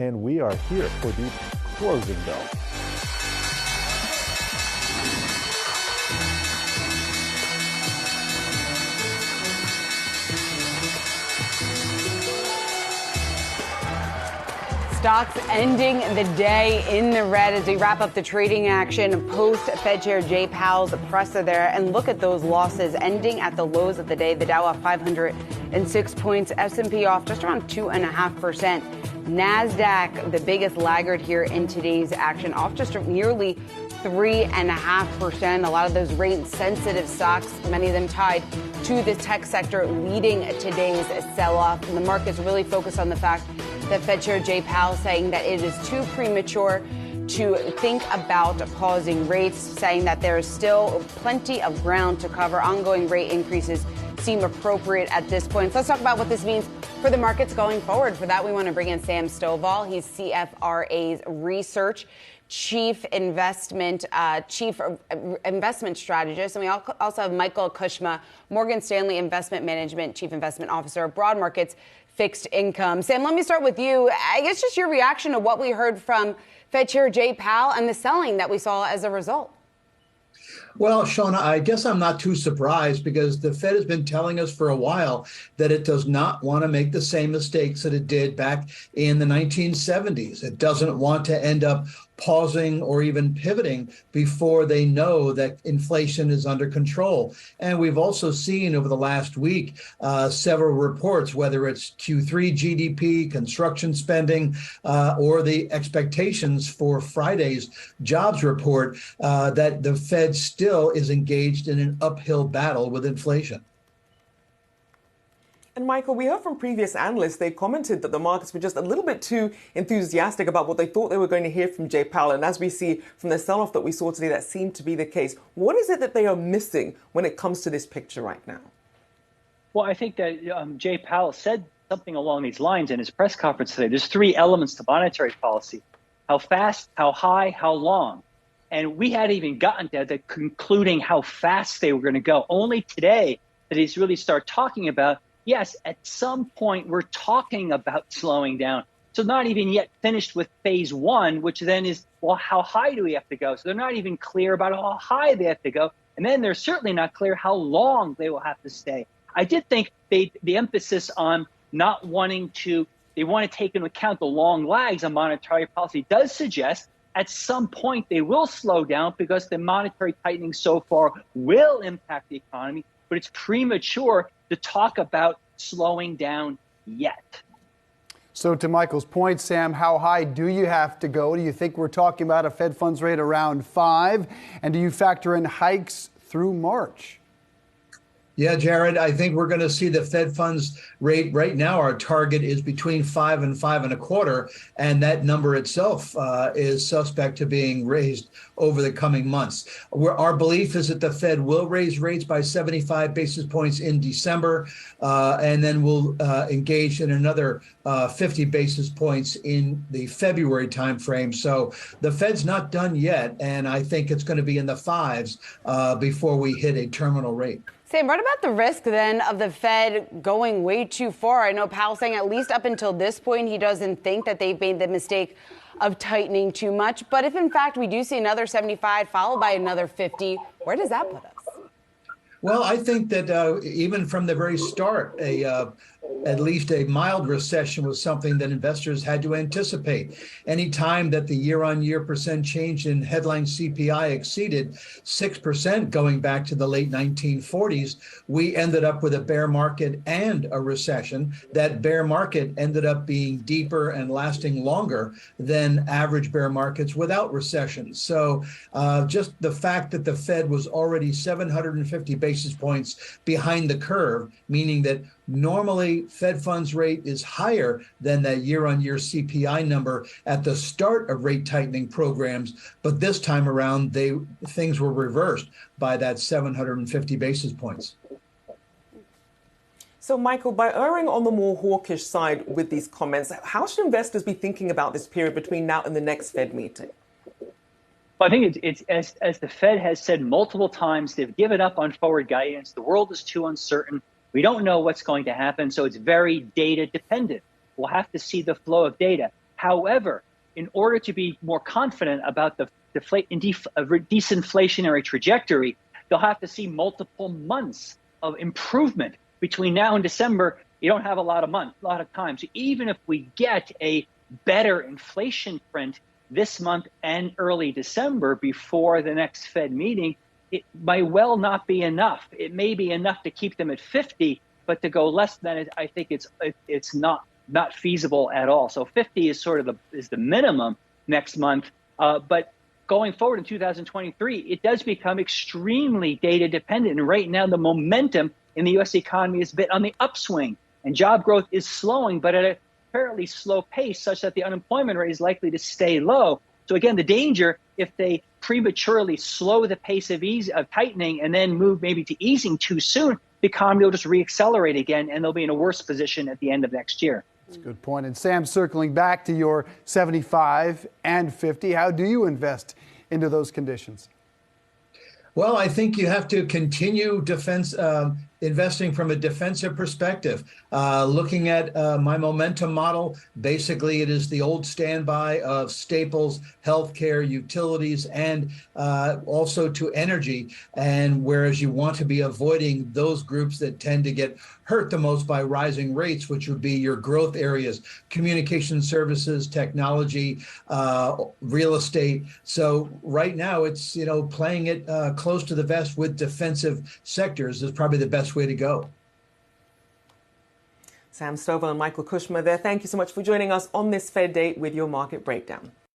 and we are here for the closing bell. Stocks ending the day in the red as we wrap up the trading action post Fed Chair Jay Powell's presser there. And look at those losses ending at the lows of the day. The Dow off 506 points, S&P off just around 2.5%. NASDAQ, the biggest laggard here in today's action, off just nearly 3.5%. A lot of those rate-sensitive stocks, many of them tied to the tech sector, leading today's sell-off. And the market's really focused on the fact that Fed Chair Jay Powell saying that it is too premature to think about pausing rates, saying that there is still plenty of ground to cover. Ongoing rate increases seem appropriate at this point. So let's talk about what this means for the markets going forward. For that, we want to bring in Sam Stovall. He's CFRA's research chief investment strategist. And we also have Michael Kushma, Morgan Stanley Investment Management Chief Investment Officer, Broad Markets Fixed Income. Sam, let me start with you. I guess just your reaction to what we heard from Fed Chair Jay Powell and the selling that we saw as a result. Well, Seana, I guess I'm not too surprised because the Fed has been telling us for a while that it does not want to make the same mistakes that it did back in the 1970s. It doesn't want to end up pausing or even pivoting before they know that inflation is under control. And we've also seen over the last week several reports, whether it's Q3 GDP, construction spending, or the expectations for Friday's jobs report, that the Fed still is engaged in an uphill battle with inflation. And Michael, we heard from previous analysts, they commented that the markets were just a little bit too enthusiastic about what they thought they were going to hear from Jay Powell. And as we see from the sell-off that we saw today, that seemed to be the case. What is it that they are missing when it comes to this picture right now? Well, I think that Jay Powell said something along these lines in his press conference today. There's three elements to monetary policy: how fast, how high, how long. And we hadn't even gotten to the concluding how fast they were going to go. Only today did he really start talking about, yes, at some point we're talking about slowing down. So not even yet finished with phase one, which then is, well, how high do we have to go? So they're not even clear about how high they have to go. And then they're certainly not clear how long they will have to stay. I did think the emphasis on not wanting to, they want to take into account the long lags on monetary policy does suggest at some point they will slow down because the monetary tightening so far will impact the economy, but it's premature to talk about slowing down yet. So to Michael's point, Sam, how high do you have to go? Do you think we're talking about a Fed funds rate around 5? And do you factor in hikes through March? Yeah, Jared, I think we're going to see the Fed funds rate right now. Our target is between 5 and 5.25, and that number itself is suspect to being raised over the coming months. Our belief is that the Fed will raise rates by 75 basis points in December, and then we'll engage in another 50 basis points in the February timeframe. So the Fed's not done yet, and I think it's going to be in the 5s before we hit a terminal rate. Sam, what about the risk then of the Fed going way too far? I know Powell saying at least up until this point, he doesn't think that they've made the mistake of tightening too much. But if in fact we do see another 75 followed by another 50, where does that put us? Well, I think that even from the very start, at least a mild recession was something that investors had to anticipate. Any time that the year-on-year percent change in headline CPI exceeded 6% going back to the late 1940s, we ended up with a bear market and a recession. That bear market ended up being deeper and lasting longer than average bear markets without recessions. So just the fact that the Fed was already 750 basis points behind the curve, meaning that normally Fed funds rate is higher than that year-on-year CPI number at the start of rate tightening programs, but this time around things were reversed by that 750 basis points. So, Michael, by erring on the more hawkish side with these comments, how should investors be thinking about this period between now and the next Fed meeting? Well, I think it's as the Fed has said multiple times, they've given up on forward guidance. The world is too uncertain. We don't know what's going to happen, so it's very data dependent. We'll have to see the flow of data. However, in order to be more confident about the disinflationary trajectory, they'll have to see multiple months of improvement. Between now and December, you don't have a lot of time. So even if we get a better inflation print this month and early December before the next Fed meeting, it might well not be enough. It may be enough to keep them at 50, but to go less than it, I think it's not feasible at all. So 50 is sort of the minimum next month. But going forward in 2023, it does become extremely data dependent. And right now, the momentum in the U.S. economy is a bit on the upswing, and job growth is slowing, but at a fairly slow pace, such that the unemployment rate is likely to stay low. So again, the danger, if they prematurely slow the pace of tightening and then move maybe to easing too soon, the economy will just reaccelerate again, and they'll be in a worse position at the end of next year. That's a good point. And Sam, circling back to your 75 and 50, how do you invest into those conditions? Well, I think you have to continue investing from a defensive perspective. Looking at my momentum model, basically it is the old standby of staples, healthcare, utilities, and also to energy. And whereas you want to be avoiding those groups that tend to get hurt the most by rising rates, which would be your growth areas, communication services, technology, real estate. So right now it's, playing it close to the vest with defensive sectors is probably the best way to go. Sam Stovall and Michael Kushma there. Thank you so much for joining us on this Fed Date with your market breakdown.